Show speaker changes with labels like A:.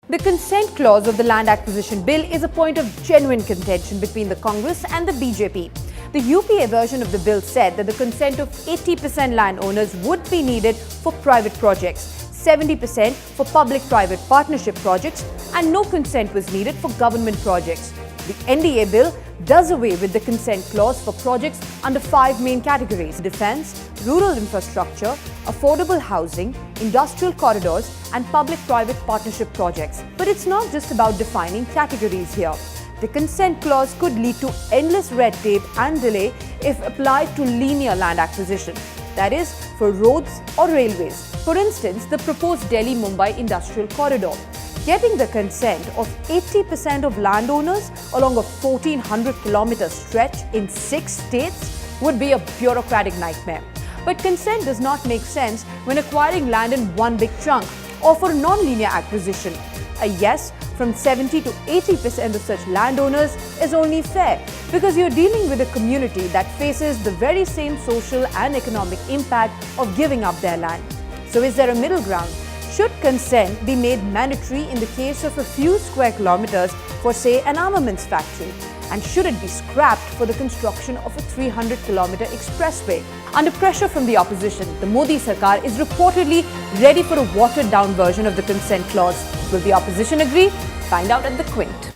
A: The consent clause of the land acquisition bill is a point of genuine contention between the Congress and the BJP. The UPA version of the bill said that the consent of 80% landowners would be needed for private projects, 70% for public-private partnership projects, and no consent was needed for government projects. The NDA bill does away with the consent clause for projects under 5 main categories: defense, rural infrastructure, affordable housing, industrial corridors, and public-private partnership projects. But it's not just about defining categories here. The consent clause could lead to endless red tape and delay if applied to linear land acquisition, that is, for roads or railways. For instance, the proposed Delhi-Mumbai industrial corridor. Getting the consent of 80% of landowners along a 1,400-kilometer stretch in 6 states would be a bureaucratic nightmare. But consent does not make sense when acquiring land in one big chunk or for non-linear acquisition. A yes from 70 to 80% of such landowners is only fair because you're dealing with a community that faces the very same social and economic impact of giving up their land. So is there a middle ground? Should consent be made mandatory in the case of a few square kilometers for, say, an armaments factory? And should it be scrapped for the construction of a 300-kilometer expressway? Under pressure from the opposition, the Modi Sarkar is reportedly ready for a watered-down version of the consent clause. Will the opposition agree? Find out at The Quint.